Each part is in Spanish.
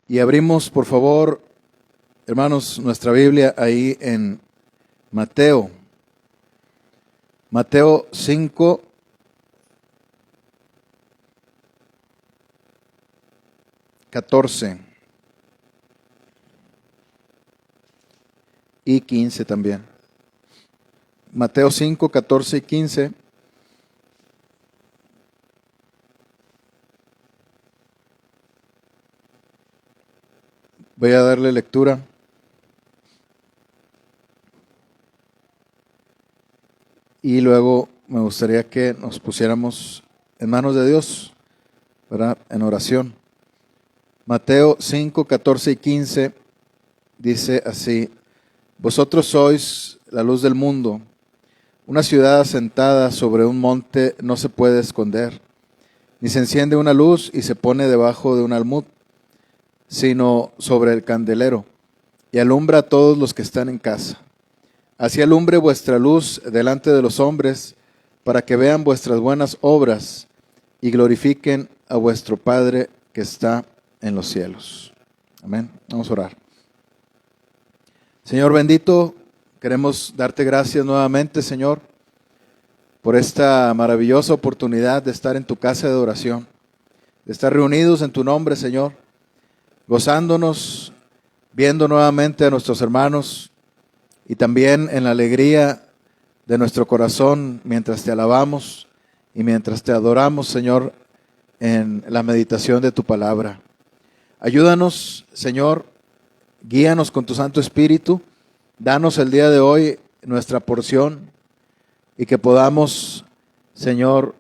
Y abrimos, por favor, hermanos, nuestra Biblia ahí en Mateo. Mateo 5, y 15 también. Mateo 5, 14 y 15. Voy a darle lectura. Y luego me gustaría que nos pusiéramos en manos de Dios, ¿verdad? En oración. Mateo 5, 14 y 15 dice así: Vosotros sois la luz del mundo. Una ciudad asentada sobre un monte no se puede esconder, ni se enciende una luz y se pone debajo de un almud, sino sobre el candelero, y alumbra a todos los que están en casa. Así alumbre vuestra luz delante de los hombres, para que vean vuestras buenas obras y glorifiquen a vuestro Padre que está en los cielos. Amén. Vamos a orar. Señor bendito, queremos darte gracias nuevamente, Señor, por esta maravillosa oportunidad de estar en tu casa de oración, de estar reunidos en tu nombre, Señor, gozándonos, viendo nuevamente a nuestros hermanos y también en la alegría de nuestro corazón mientras te alabamos y mientras te adoramos, Señor, en la meditación de tu palabra. Ayúdanos, Señor, guíanos con tu Santo Espíritu, danos el día de hoy nuestra porción y que podamos, Señor,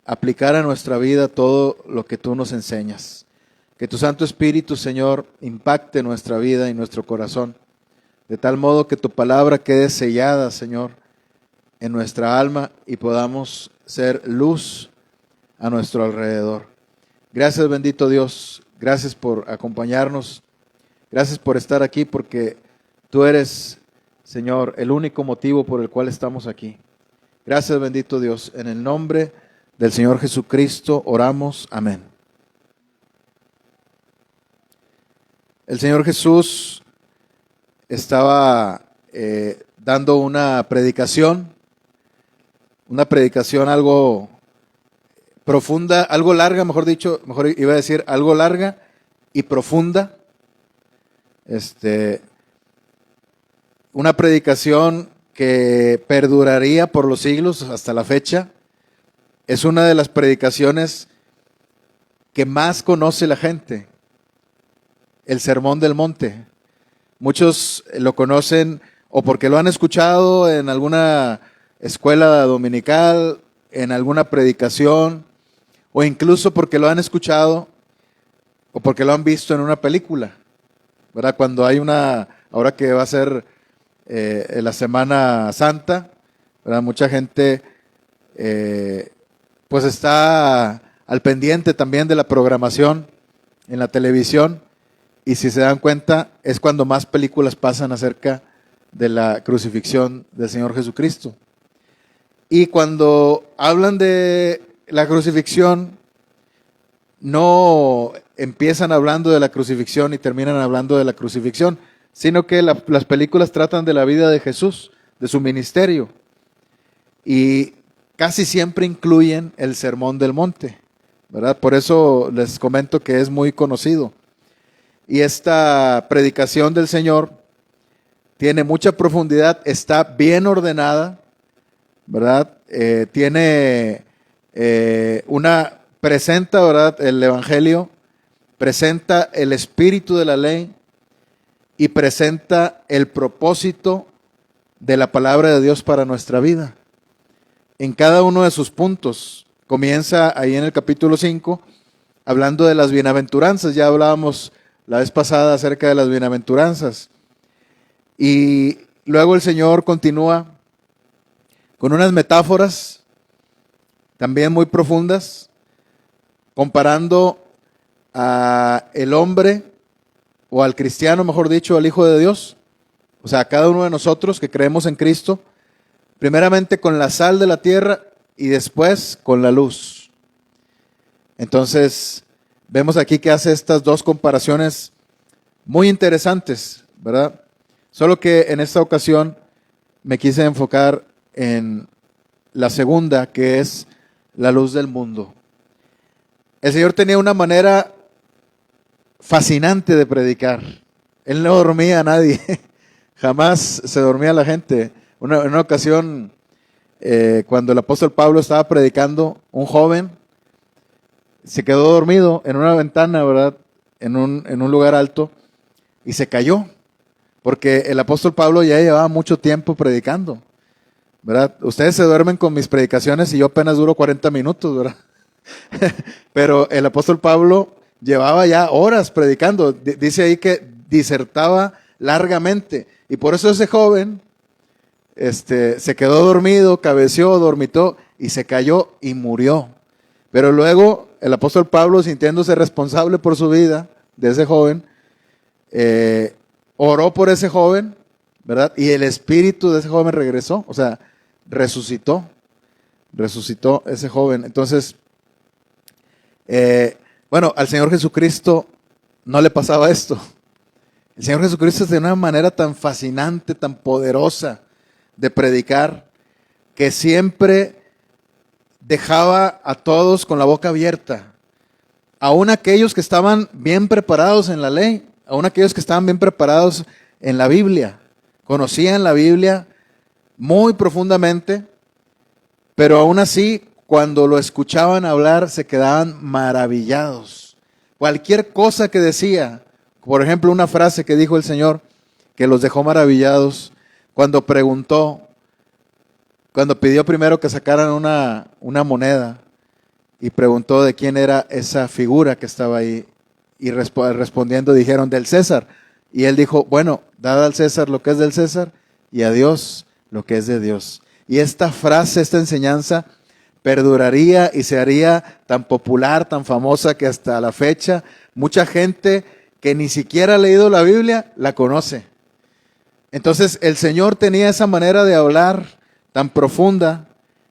aplicar a nuestra vida todo lo que tú nos enseñas. Que tu Santo Espíritu, Señor, impacte nuestra vida y nuestro corazón, de tal modo que tu palabra quede sellada, Señor, en nuestra alma y podamos ser luz a nuestro alrededor. Gracias, bendito Dios. Gracias por acompañarnos. Gracias por estar aquí, porque tú eres, Señor, el único motivo por el cual estamos aquí. Gracias, bendito Dios. En el nombre del Señor Jesucristo oramos. Amén. El Señor Jesús estaba dando una predicación algo profunda, algo larga, mejor iba a decir algo larga y profunda. Una predicación que perduraría por los siglos hasta la fecha. Es una de las predicaciones que más conoce la gente, el Sermón del Monte. Muchos lo conocen o porque lo han escuchado en alguna escuela dominical, en alguna predicación, o incluso porque lo han escuchado o porque lo han visto en una película, ¿verdad? Cuando hay ahora que va a ser la Semana Santa, ¿verdad? Mucha gente pues está al pendiente también de la programación en la televisión, y si se dan cuenta es cuando más películas pasan acerca de la crucifixión del Señor Jesucristo. Y cuando hablan de la crucifixión, no empiezan hablando de la crucifixión y terminan hablando de la crucifixión, sino que las películas tratan de la vida de Jesús, de su ministerio, y casi siempre incluyen el Sermón del Monte, ¿verdad? Por eso les comento que es muy conocido. Y esta predicación del Señor tiene mucha profundidad, está bien ordenada, ¿verdad? Presenta, ¿verdad? El Evangelio, presenta el espíritu de la ley y presenta el propósito de la palabra de Dios para nuestra vida. En cada uno de sus puntos, comienza ahí en el capítulo 5, hablando de las bienaventuranzas. Ya hablábamos la vez pasada acerca de las bienaventuranzas. Y luego el Señor continúa con unas metáforas también muy profundas, comparando a el hombre, o al cristiano, mejor dicho, al Hijo de Dios, o sea, a cada uno de nosotros que creemos en Cristo, primeramente con la sal de la tierra y después con la luz. Entonces, vemos aquí que hace estas dos comparaciones muy interesantes, ¿verdad? Solo que en esta ocasión me quise enfocar en la segunda, que es la luz del mundo. El Señor tenía una manera fascinante de predicar. Él no dormía a nadie, jamás se dormía la gente. En una ocasión, cuando el apóstol Pablo estaba predicando, un joven se quedó dormido en una ventana, ¿verdad? En un lugar alto, y se cayó, porque el apóstol Pablo ya llevaba mucho tiempo predicando, ¿verdad? Ustedes se duermen con mis predicaciones y yo apenas duro 40 minutos, ¿verdad? Pero el apóstol Pablo llevaba ya horas predicando. Dice ahí que disertaba largamente, y por eso ese joven se quedó dormido, cabeceó, dormitó y se cayó y murió. Pero luego el apóstol Pablo, sintiéndose responsable por su vida de ese joven, oró por ese joven, ¿verdad? Y el espíritu de ese joven regresó, o sea, resucitó ese joven. Entonces, bueno, al Señor Jesucristo no le pasaba esto. El Señor Jesucristo de una manera tan fascinante, tan poderosa de predicar, que siempre dejaba a todos con la boca abierta, aún aquellos que estaban bien preparados en la ley, aún aquellos que estaban bien preparados en la Biblia, conocían la Biblia muy profundamente, pero aún así, cuando lo escuchaban hablar, se quedaban maravillados. Cualquier cosa que decía, por ejemplo, una frase que dijo el Señor, que los dejó maravillados, cuando pidió primero que sacaran una moneda, y preguntó de quién era esa figura que estaba ahí, y respondiendo dijeron, del César. Y él dijo, bueno, dad al César lo que es del César, y a Dios lo que es de Dios. Y esta frase, esta enseñanza, perduraría y se haría tan popular, tan famosa, que hasta la fecha, mucha gente que ni siquiera ha leído la Biblia, la conoce. Entonces, el Señor tenía esa manera de hablar tan profunda,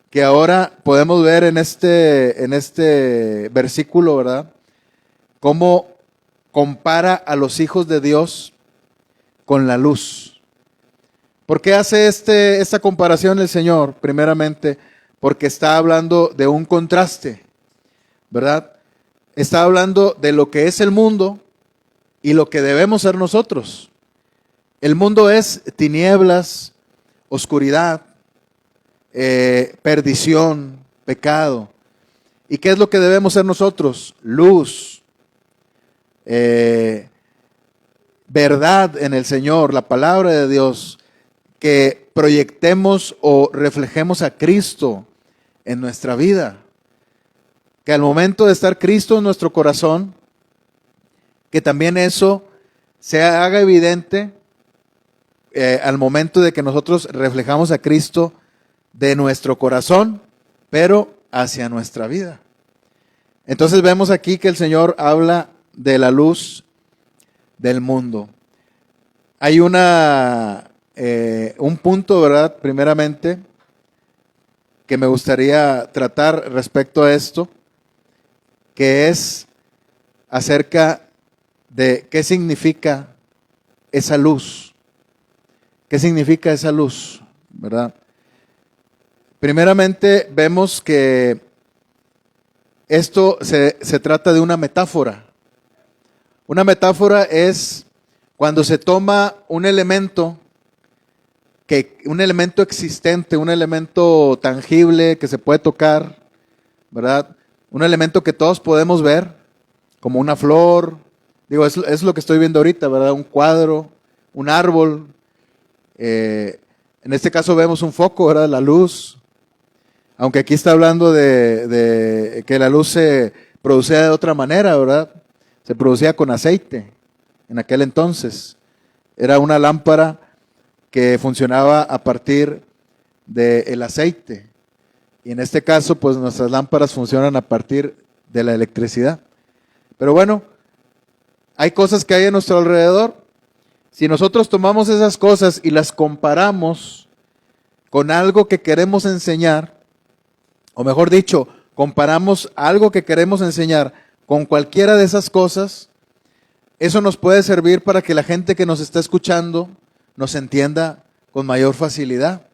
que ahora podemos ver en este versículo, ¿verdad? Cómo compara a los hijos de Dios con la luz. ¿Por qué hace esta comparación el Señor? Primeramente, porque está hablando de un contraste, ¿verdad? Está hablando de lo que es el mundo y lo que debemos ser nosotros. El mundo es tinieblas, oscuridad, perdición, pecado. ¿Y qué es lo que debemos ser nosotros? Luz, verdad en el Señor, la palabra de Dios, que proyectemos o reflejemos a Cristo en nuestra vida. Que al momento de estar Cristo en nuestro corazón, que también eso se haga evidente al momento de que nosotros reflejamos a Cristo de nuestro corazón, pero hacia nuestra vida. Entonces vemos aquí que el Señor habla de la luz del mundo. Hay un punto, ¿verdad? Primeramente, que me gustaría tratar respecto a esto, que es acerca de qué significa esa luz. ¿Qué significa esa luz? ¿Verdad? Primeramente vemos que esto se trata de una metáfora. Una metáfora es cuando se toma un elemento existente, un elemento tangible que se puede tocar, ¿verdad? Un elemento que todos podemos ver, como una flor. Digo, es lo que estoy viendo ahorita, ¿verdad? Un cuadro, un árbol. En este caso vemos un foco, ¿verdad? La luz. Aunque aquí está hablando de que la luz se producía de otra manera, ¿verdad? Se producía con aceite en aquel entonces. Era una lámpara que funcionaba a partir del aceite. Y en este caso, pues nuestras lámparas funcionan a partir de la electricidad. Pero bueno, hay cosas que hay a nuestro alrededor. Si nosotros tomamos esas cosas y las comparamos con algo que queremos enseñar, o mejor dicho, comparamos algo que queremos enseñar con cualquiera de esas cosas, eso nos puede servir para que la gente que nos está escuchando nos entienda con mayor facilidad.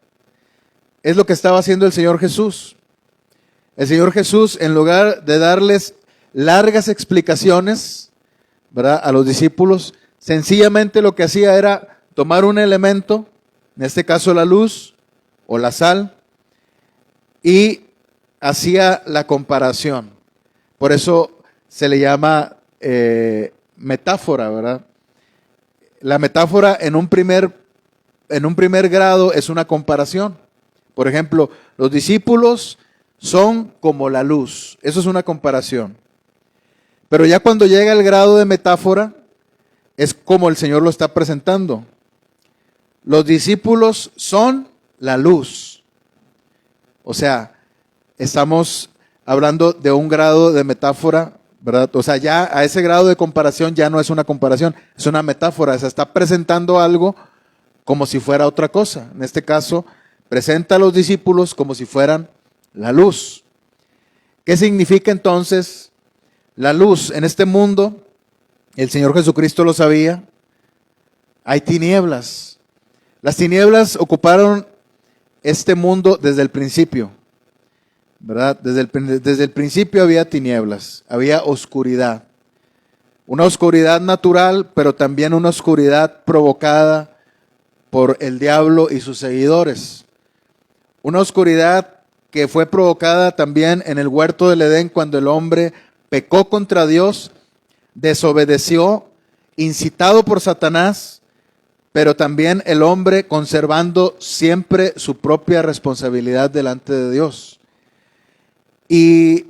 Es lo que estaba haciendo el Señor Jesús. El Señor Jesús, en lugar de darles largas explicaciones, ¿verdad?, a los discípulos, sencillamente lo que hacía era tomar un elemento, en este caso la luz o la sal, y hacía la comparación. Por eso se le llama metáfora, ¿verdad? La metáfora en un primer grado es una comparación. Por ejemplo, los discípulos son como la luz. Eso es una comparación. Pero ya cuando llega el grado de metáfora, es como el Señor lo está presentando. Los discípulos son la luz. O sea, estamos hablando de un grado de metáfora, ¿verdad? O sea, ya a ese grado de comparación ya no es una comparación, es una metáfora. Se está presentando algo como si fuera otra cosa. En este caso, presenta a los discípulos como si fueran la luz. ¿Qué significa entonces la luz? En este mundo, el Señor Jesucristo lo sabía, hay tinieblas. Las tinieblas ocuparon este mundo desde el principio, ¿verdad? Desde el principio había tinieblas, había oscuridad. Una oscuridad natural, pero también una oscuridad provocada por el diablo y sus seguidores. Una oscuridad que fue provocada también en el huerto del Edén cuando el hombre pecó contra Dios, desobedeció, incitado por Satanás, pero también el hombre conservando siempre su propia responsabilidad delante de Dios. Y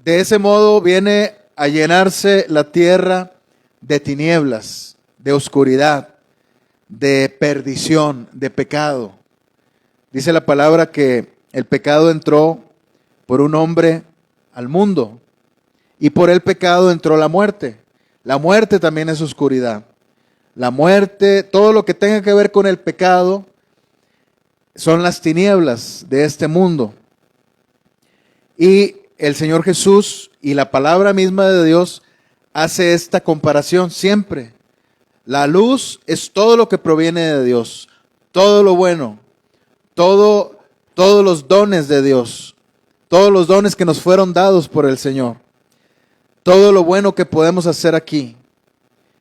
de ese modo viene a llenarse la tierra de tinieblas, de oscuridad, de perdición, de pecado. Dice la palabra que el pecado entró por un hombre al mundo y por el pecado entró la muerte. La muerte también es oscuridad. La muerte, todo lo que tenga que ver con el pecado, son las tinieblas de este mundo. Y el Señor Jesús y la palabra misma de Dios hace esta comparación siempre. La luz es todo lo que proviene de Dios, todo lo bueno, todos los dones de Dios, todos los dones que nos fueron dados por el Señor, todo lo bueno que podemos hacer aquí.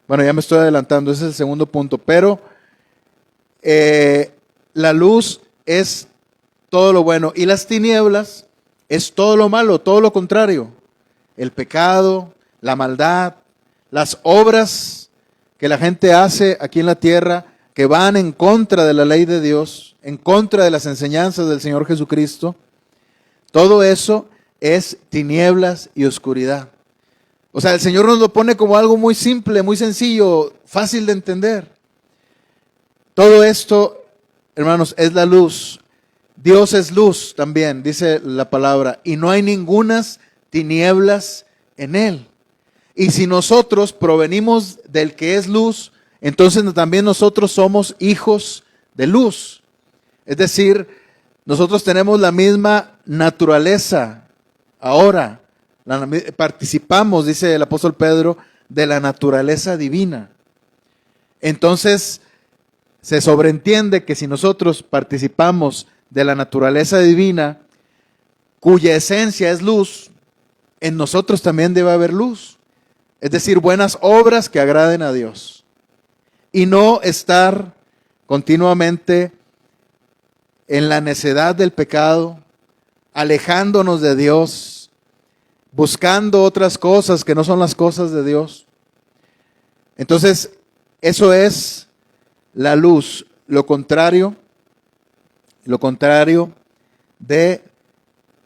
Bueno, ya me estoy adelantando, ese es el segundo punto, pero la luz es todo lo bueno y las tinieblas es todo lo malo, todo lo contrario. El pecado, la maldad, las obras que la gente hace aquí en la tierra que van en contra de la ley de Dios, en contra de las enseñanzas del Señor Jesucristo, todo eso es tinieblas y oscuridad. O sea, el Señor nos lo pone como algo muy simple, muy sencillo, fácil de entender. Todo esto, hermanos, es la luz. Dios es luz también, dice la palabra, y no hay ningunas tinieblas en Él. Y si nosotros provenimos del que es luz, entonces también nosotros somos hijos de luz. Es decir, nosotros tenemos la misma naturaleza ahora. Participamos, dice el apóstol Pedro, de la naturaleza divina. Entonces, se sobreentiende que si nosotros participamos de la naturaleza divina, cuya esencia es luz, en nosotros también debe haber luz. Es decir, buenas obras que agraden a Dios. Y no estar continuamente en la necedad del pecado, alejándonos de Dios, buscando otras cosas que no son las cosas de Dios. Entonces, eso es la luz, lo contrario de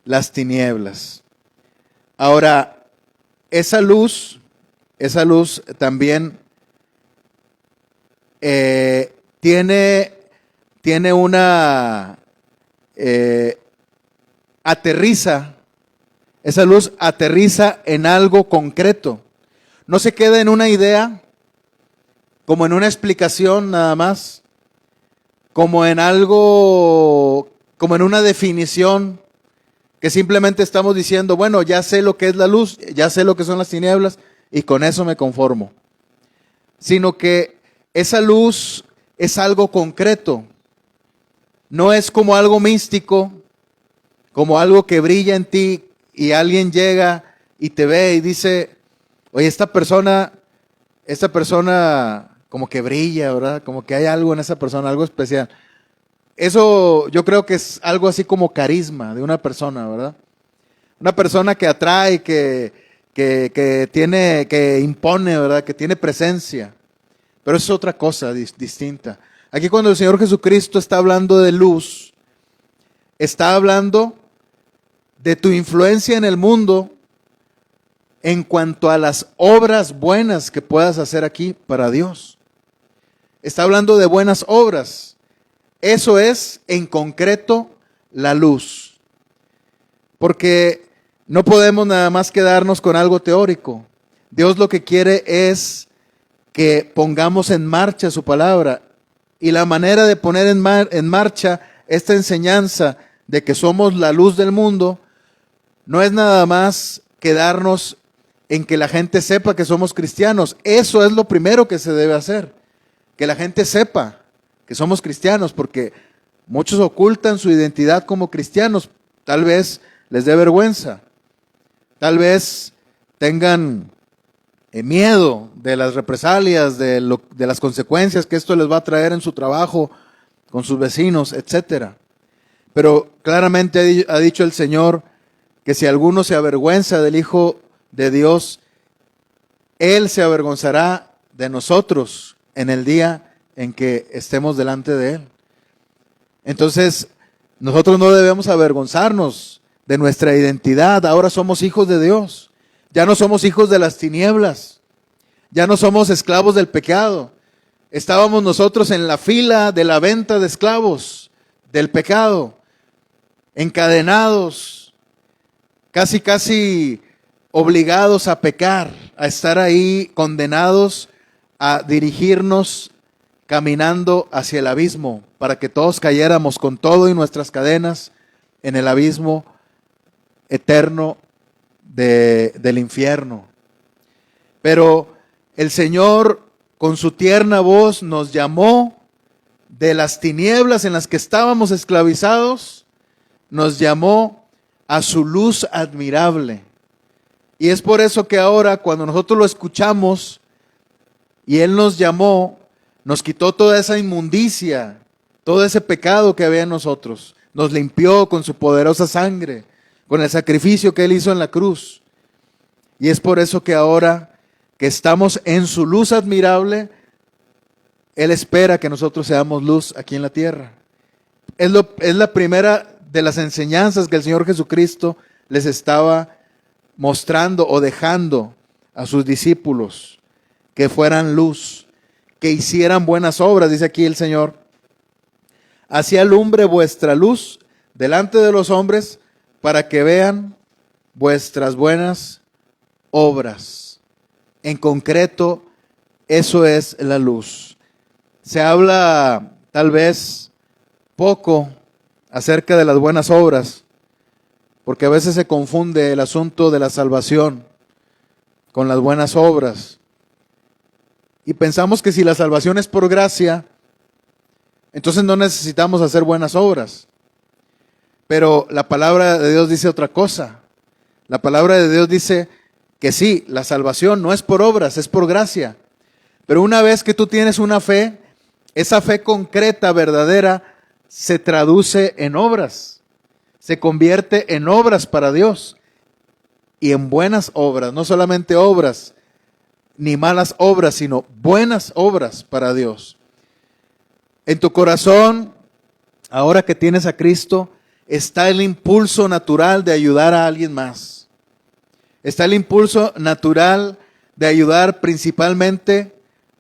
las tinieblas. Ahora, esa luz también tiene una aterriza. Esa luz aterriza en algo concreto. No se queda en una idea, como en una explicación nada más, como en algo, como en una definición, que simplemente estamos diciendo, bueno, ya sé lo que es la luz, ya sé lo que son las tinieblas, y con eso me conformo. sino que esa luz es algo concreto. No es como algo místico, como algo que brilla en ti y alguien llega y te ve y dice, oye, esta persona como que brilla, ¿verdad? Como que hay algo en esa persona, algo especial. Eso yo creo que es algo así como carisma de una persona, ¿verdad? Una persona que atrae, que tiene, que impone, ¿verdad? Que tiene presencia. Pero eso es otra cosa distinta. Aquí cuando el Señor Jesucristo está hablando de luz, está hablando de tu influencia en el mundo en cuanto a las obras buenas que puedas hacer aquí para Dios. Está hablando de buenas obras. Eso es en concreto la luz. Porque no podemos nada más quedarnos con algo teórico. Dios lo que quiere es que pongamos en marcha su palabra. Y la manera de poner en marcha esta enseñanza de que somos la luz del mundo no es nada más quedarnos en que la gente sepa que somos cristianos. Eso es lo primero que se debe hacer. Que la gente sepa que somos cristianos, porque muchos ocultan su identidad como cristianos. Tal vez les dé vergüenza. Tal vez tengan miedo de las represalias, de las consecuencias que esto les va a traer en su trabajo, con sus vecinos, etc. Pero claramente ha dicho el Señor que si alguno se avergüenza del Hijo de Dios, Él se avergonzará de nosotros en el día en que estemos delante de Él. Entonces, nosotros no debemos avergonzarnos de nuestra identidad. Ahora somos hijos de Dios. Ya no somos hijos de las tinieblas. Ya no somos esclavos del pecado. Estábamos nosotros en la fila de la venta de esclavos del pecado, encadenados, casi obligados a pecar, a estar ahí condenados a dirigirnos caminando hacia el abismo, para que todos cayéramos con todo y nuestras cadenas en el abismo eterno del infierno. Pero el Señor, con su tierna voz, nos llamó de las tinieblas en las que estábamos esclavizados, nos llamó a su luz admirable. Y es por eso que ahora, cuando nosotros lo escuchamos y Él nos llamó, nos quitó toda esa inmundicia, todo ese pecado que había en nosotros. Nos limpió con su poderosa sangre, con el sacrificio que Él hizo en la cruz. Y es por eso que ahora que estamos en su luz admirable, Él espera que nosotros seamos luz aquí en la tierra. Es la primera de las enseñanzas que el Señor Jesucristo les estaba mostrando o dejando a sus discípulos, que fueran luz, que hicieran buenas obras, dice aquí el Señor. Así alumbre vuestra luz delante de los hombres, para que vean vuestras buenas obras. En concreto, eso es la luz. Se habla tal vez poco acerca de las buenas obras, porque a veces se confunde el asunto de la salvación con las buenas obras. Y pensamos que si la salvación es por gracia, entonces no necesitamos hacer buenas obras. Pero la palabra de Dios dice otra cosa. La palabra de Dios dice que sí, la salvación no es por obras, es por gracia. Pero una vez que tú tienes una fe, esa fe concreta, verdadera, se traduce en obras. Se convierte en obras para Dios. Y en buenas obras, no solamente obras, ni malas obras, sino buenas obras para Dios. En tu corazón, ahora que tienes a Cristo, está el impulso natural de ayudar a alguien más. Está el impulso natural de ayudar principalmente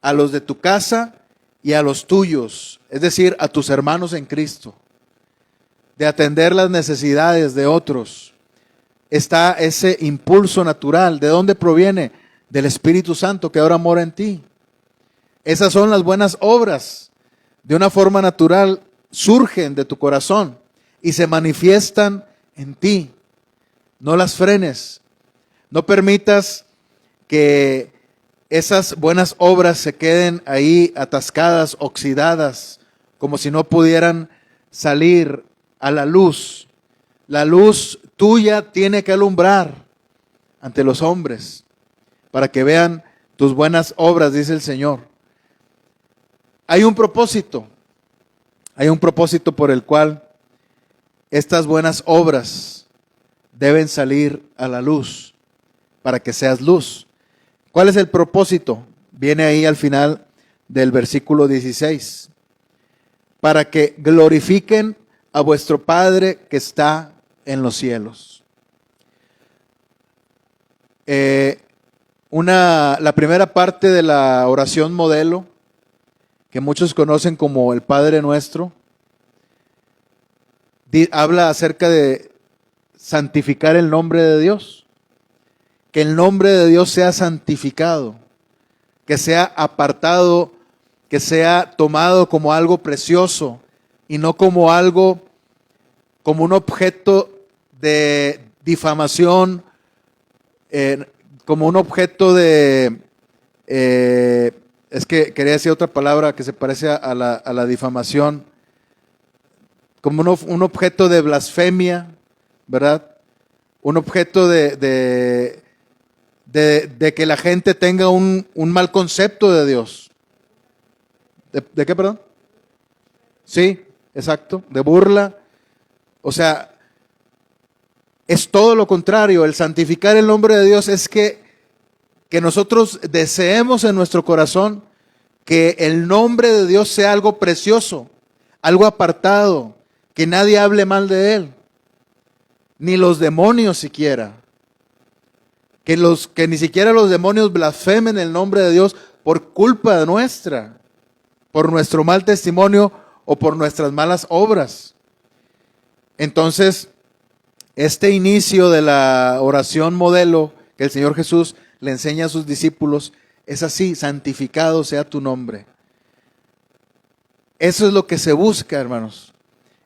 a los de tu casa y a los tuyos, es decir, a tus hermanos en Cristo, de atender las necesidades de otros. Está ese impulso natural. ¿De dónde proviene? Del Espíritu Santo que ahora mora en ti. Esas son las buenas obras. De una forma natural surgen de tu corazón y se manifiestan en ti. No las frenes. No permitas que esas buenas obras se queden ahí atascadas, oxidadas, como si no pudieran salir a la luz. La luz tuya tiene que alumbrar ante los hombres para que vean tus buenas obras, dice el Señor. Hay un propósito por el cual estas buenas obras deben salir a la luz para que seas luz. ¿Cuál es el propósito? Viene ahí al final del versículo 16. Para que glorifiquen a vuestro Padre que está en los cielos. La primera parte de la oración modelo, que muchos conocen como el Padre Nuestro, habla acerca de santificar el nombre de Dios. Que el nombre de Dios sea santificado, que sea apartado, que sea tomado como algo precioso y no como algo, como un objeto de difamación, como un objeto de, es que quería decir otra palabra que se parece a la difamación, como un objeto de blasfemia, ¿verdad? Un objeto de que la gente tenga un mal concepto de Dios. ¿De qué, perdón? Sí, exacto, de burla. O sea, es todo lo contrario. El santificar el nombre de Dios es que nosotros deseemos en nuestro corazón que el nombre de Dios sea algo precioso, algo apartado, que nadie hable mal de Él, ni los demonios siquiera. Que ni siquiera los demonios blasfemen el nombre de Dios por culpa nuestra, por nuestro mal testimonio o por nuestras malas obras. Entonces, este inicio de la oración modelo que el Señor Jesús le enseña a sus discípulos es así: santificado sea tu nombre. Eso es lo que se busca, hermanos.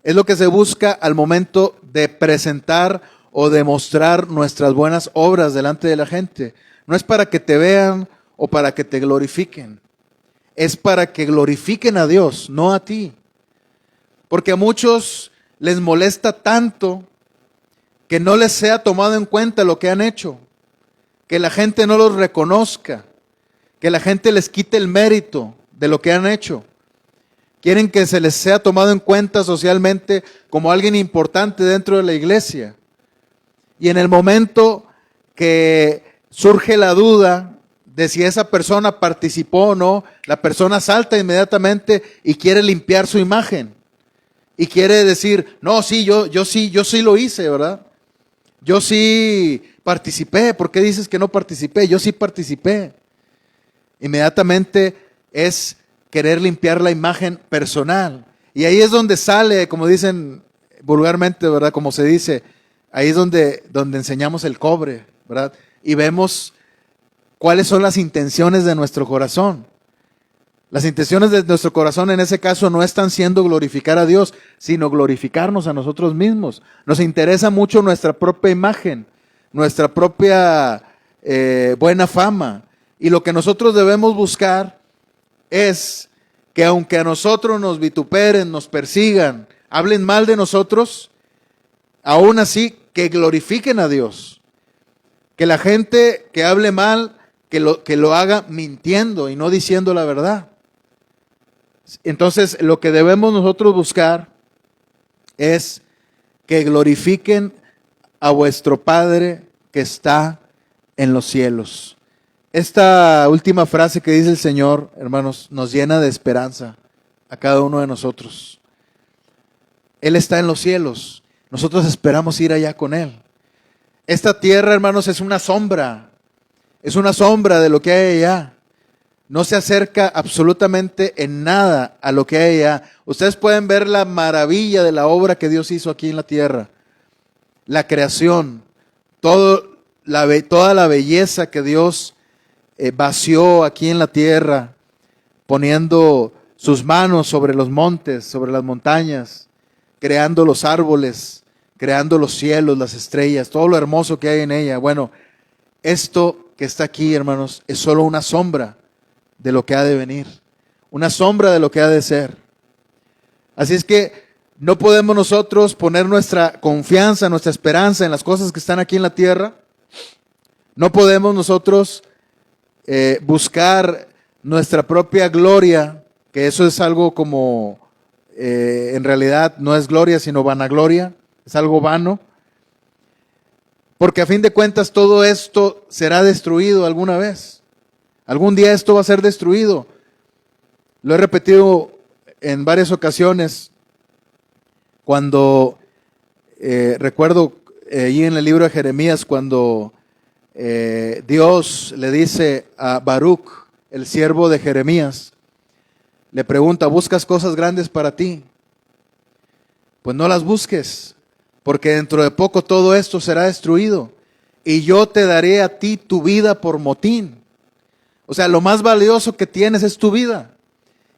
Es lo que se busca al momento de presentar o demostrar nuestras buenas obras delante de la gente. No es para que te vean o para que te glorifiquen. Es para que glorifiquen a Dios, no a ti. Porque a muchos les molesta tanto que no les sea tomado en cuenta lo que han hecho, que la gente no los reconozca, que la gente les quite el mérito de lo que han hecho. Quieren que se les sea tomado en cuenta socialmente como alguien importante dentro de la iglesia. Y en el momento que surge la duda de si esa persona participó o no, la persona salta inmediatamente y quiere limpiar su imagen. Y quiere decir, no, sí, yo sí lo hice, ¿verdad? Yo sí participé. ¿Por qué dices que no participé? Yo sí participé. Inmediatamente es querer limpiar la imagen personal. Y ahí es donde sale, como dicen vulgarmente, ¿verdad? Como se dice, ahí es donde enseñamos el cobre, ¿verdad? Y vemos cuáles son las intenciones de nuestro corazón. Las intenciones de nuestro corazón en ese caso no están siendo glorificar a Dios, sino glorificarnos a nosotros mismos. Nos interesa mucho nuestra propia imagen, nuestra propia buena fama. Y lo que nosotros debemos buscar es que aunque a nosotros nos vituperen, nos persigan, hablen mal de nosotros, aún así que glorifiquen a Dios. Que la gente que hable mal, que lo haga mintiendo y no diciendo la verdad. Entonces, lo que debemos nosotros buscar es que glorifiquen a vuestro Padre que está en los cielos. Esta última frase que dice el Señor, hermanos, nos llena de esperanza a cada uno de nosotros. Él está en los cielos. Nosotros esperamos ir allá con Él. Esta tierra, hermanos, es una sombra. Es una sombra de lo que hay allá. No se acerca absolutamente en nada a lo que hay allá. Ustedes pueden ver la maravilla de la obra que Dios hizo aquí en la tierra. La creación, toda la belleza que Dios vació aquí en la tierra, poniendo sus manos sobre los montes, sobre las montañas, creando los árboles, creando los cielos, las estrellas, todo lo hermoso que hay en ella. Bueno, esto que está aquí, hermanos, es solo una sombra de lo que ha de venir, una sombra de lo que ha de ser. Así es que no podemos nosotros poner nuestra confianza, nuestra esperanza en las cosas que están aquí en la tierra. No podemos nosotros buscar nuestra propia gloria, que eso es algo como, en realidad no es gloria, sino vanagloria, es algo vano. Porque a fin de cuentas todo esto será destruido alguna vez. Algún día esto va a ser destruido. Lo he repetido en varias ocasiones. Cuando recuerdo allí en el libro de Jeremías, cuando Dios le dice a Baruch, el siervo de Jeremías, le pregunta: ¿buscas cosas grandes para ti? Pues no las busques, porque dentro de poco todo esto será destruido, y yo te daré a ti tu vida por motín. O sea, lo más valioso que tienes es tu vida,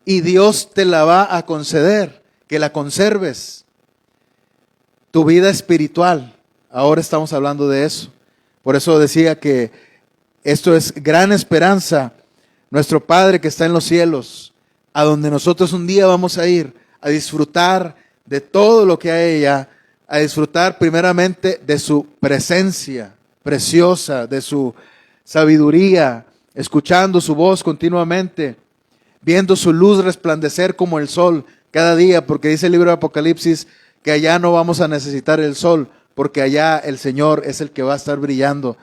y Dios te la va a conceder, que la conserves. Tu vida espiritual, ahora estamos hablando de eso. Por eso decía que esto es gran esperanza. Nuestro Padre que está en los cielos, a donde nosotros un día vamos a ir a disfrutar de todo lo que hay allá, a disfrutar primeramente de su presencia preciosa, de su sabiduría, escuchando su voz continuamente, viendo su luz resplandecer como el sol cada día, porque dice el libro de Apocalipsis que allá no vamos a necesitar el sol, porque allá el Señor es el que va a estar brillando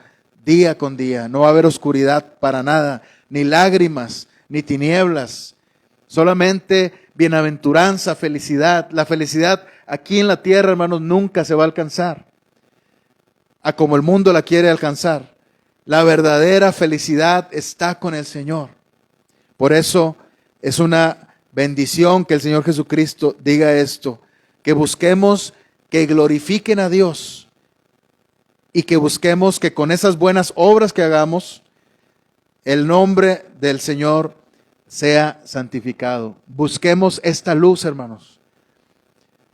día con día. No va a haber oscuridad para nada, ni lágrimas, ni tinieblas. Solamente bienaventuranza, felicidad. La felicidad aquí en la tierra, hermanos, nunca se va a alcanzar a como el mundo la quiere alcanzar. La verdadera felicidad está con el Señor. Por eso es una bendición que el Señor Jesucristo diga esto, que busquemos que glorifiquen a Dios y que busquemos que con esas buenas obras que hagamos, el nombre del Señor sea santificado. Busquemos esta luz, hermanos.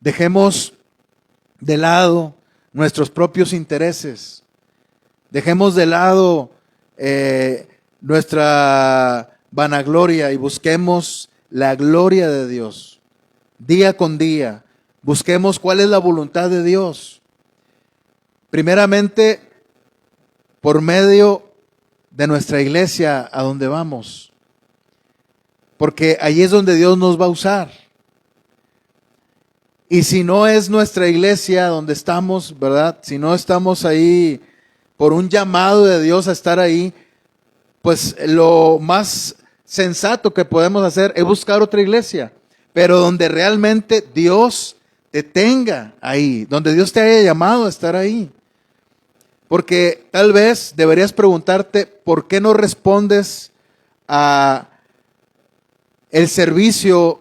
Dejemos de lado nuestros propios intereses. Dejemos de lado nuestra vanagloria y busquemos la gloria de Dios. Día con día, busquemos cuál es la voluntad de Dios. Primeramente, por medio de nuestra iglesia a donde vamos. Porque ahí es donde Dios nos va a usar. Y si no es nuestra iglesia donde estamos, ¿verdad? Si no estamos ahí por un llamado de Dios a estar ahí, pues lo más sensato que podemos hacer es buscar otra iglesia. Pero donde realmente Dios te tenga ahí, donde Dios te haya llamado a estar ahí. Porque tal vez deberías preguntarte, ¿por qué no respondes a el servicio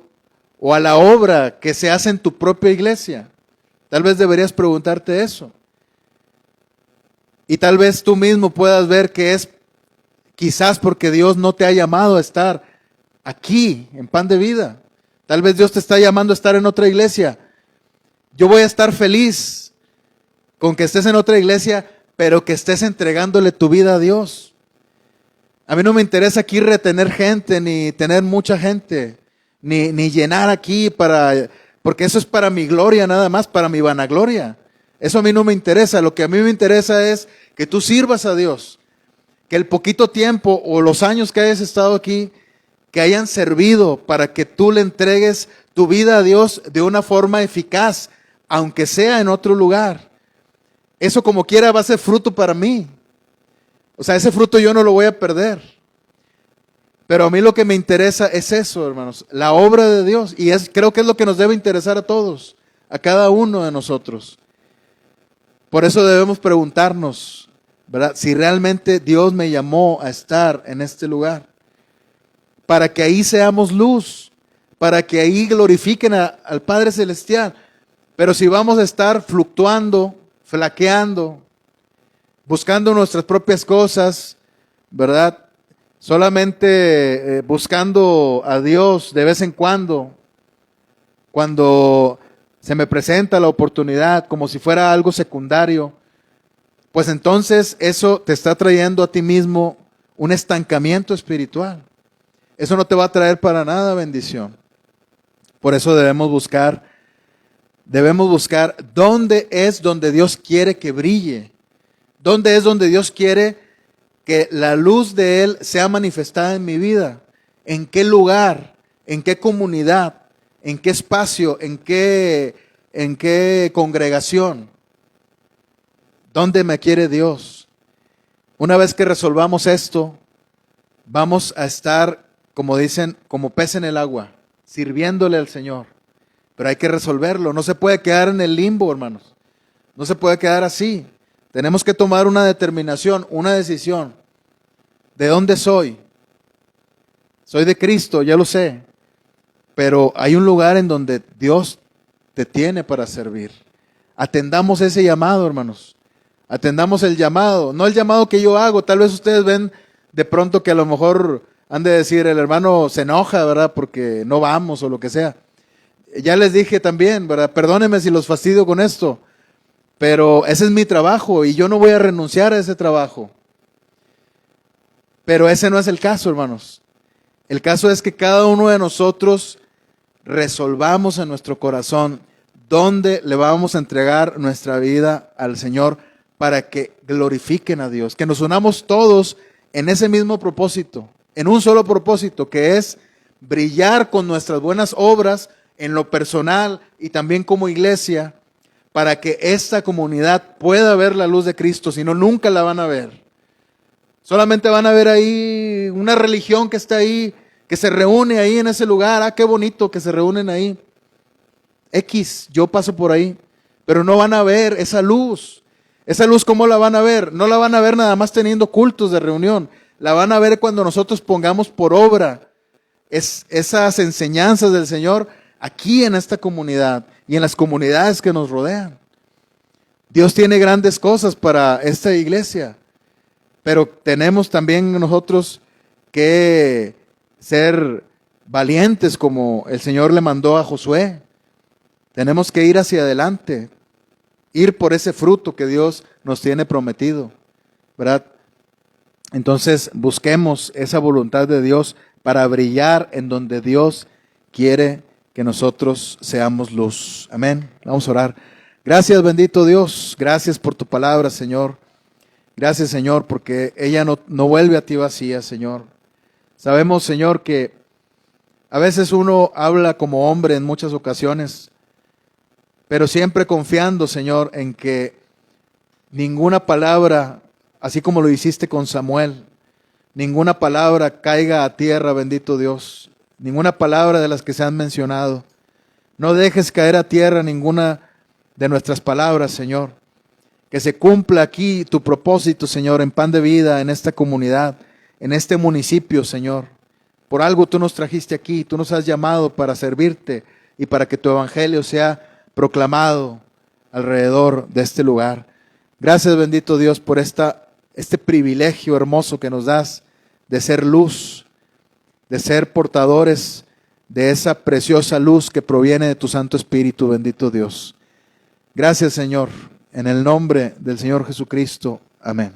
o a la obra que se hace en tu propia iglesia? Tal vez deberías preguntarte eso. Y tal vez tú mismo puedas ver que es quizás porque Dios no te ha llamado a estar aquí en Pan de Vida. Tal vez Dios te está llamando a estar en otra iglesia. Yo voy a estar feliz con que estés en otra iglesia, pero que estés entregándole tu vida a Dios. A mí no me interesa aquí retener gente, ni tener mucha gente, ni llenar aquí porque eso es para mi gloria nada más, para mi vanagloria. Eso a mí no me interesa. Lo que a mí me interesa es que tú sirvas a Dios. Que el poquito tiempo o los años que hayas estado aquí, que hayan servido para que tú le entregues tu vida a Dios de una forma eficaz, aunque sea en otro lugar. Eso como quiera va a ser fruto para mí. O sea, ese fruto yo no lo voy a perder. Pero a mí lo que me interesa es eso, hermanos, la obra de Dios. Y creo que es lo que nos debe interesar a todos, a cada uno de nosotros. Por eso debemos preguntarnos, ¿verdad? Si realmente Dios me llamó a estar en este lugar. Para que ahí seamos luz, para que ahí glorifiquen al Padre Celestial. Pero si vamos a estar fluctuando, flaqueando, buscando nuestras propias cosas, ¿verdad? Solamente buscando a Dios de vez en cuando se me presenta la oportunidad como si fuera algo secundario, pues entonces eso te está trayendo a ti mismo un estancamiento espiritual. Eso no te va a traer para nada bendición. Por eso debemos buscar dónde es donde Dios quiere que brille. Dónde es donde Dios quiere que la luz de Él sea manifestada en mi vida. ¿En qué lugar? ¿En qué comunidad? ¿En qué espacio? ¿En qué congregación? ¿Dónde me quiere Dios? Una vez que resolvamos esto, vamos a estar, como dicen, como pez en el agua, sirviéndole al Señor. Pero hay que resolverlo. No se puede quedar en el limbo, hermanos. No se puede quedar así. Tenemos que tomar una determinación, una decisión. ¿De dónde soy? Soy de Cristo, ya lo sé. Pero hay un lugar en donde Dios te tiene para servir. Atendamos ese llamado, hermanos. Atendamos el llamado. No el llamado que yo hago. Tal vez ustedes ven de pronto que a lo mejor han de decir, el hermano se enoja, ¿verdad? Porque no vamos o lo que sea. Ya les dije también, ¿verdad? Perdónenme si los fastidio con esto. Pero ese es mi trabajo y yo no voy a renunciar a ese trabajo. Pero ese no es el caso, hermanos. El caso es que cada uno de nosotros resolvamos en nuestro corazón dónde le vamos a entregar nuestra vida al Señor para que glorifiquen a Dios. Que nos unamos todos en ese mismo propósito, en un solo propósito, que es brillar con nuestras buenas obras en lo personal y también como iglesia, para que esta comunidad pueda ver la luz de Cristo, si no, nunca la van a ver. Solamente van a ver ahí una religión que está ahí, que se reúne ahí en ese lugar. Ah, qué bonito que se reúnen ahí. Yo paso por ahí, pero no van a ver esa luz. Esa luz, ¿cómo la van a ver? No la van a ver nada más teniendo cultos de reunión. La van a ver cuando nosotros pongamos por obra esas enseñanzas del Señor aquí en esta comunidad y en las comunidades que nos rodean. Dios tiene grandes cosas para esta iglesia, pero tenemos también nosotros que ser valientes como el Señor le mandó a Josué. Tenemos que ir hacia adelante, ir por ese fruto que Dios nos tiene prometido, ¿verdad? Entonces busquemos esa voluntad de Dios para brillar en donde Dios quiere que nosotros seamos luz. Amén. Vamos a orar. Gracias, bendito Dios. Gracias por tu palabra, Señor. Gracias, Señor, porque ella no vuelve a ti vacía, Señor. Sabemos, Señor, que a veces uno habla como hombre en muchas ocasiones, pero siempre confiando, Señor, en que ninguna palabra, así como lo hiciste con Samuel, ninguna palabra caiga a tierra, bendito Dios. Ninguna palabra de las que se han mencionado. No dejes caer a tierra ninguna de nuestras palabras, Señor. Que se cumpla aquí tu propósito, Señor, en Pan de Vida, en esta comunidad, en este municipio, Señor. Por algo tú nos trajiste aquí, tú nos has llamado para servirte y para que tu evangelio sea proclamado alrededor de este lugar. Gracias, bendito Dios, por este privilegio hermoso que nos das de ser luz, de ser portadores de esa preciosa luz que proviene de tu Santo Espíritu, bendito Dios. Gracias, Señor, en el nombre del Señor Jesucristo. Amén.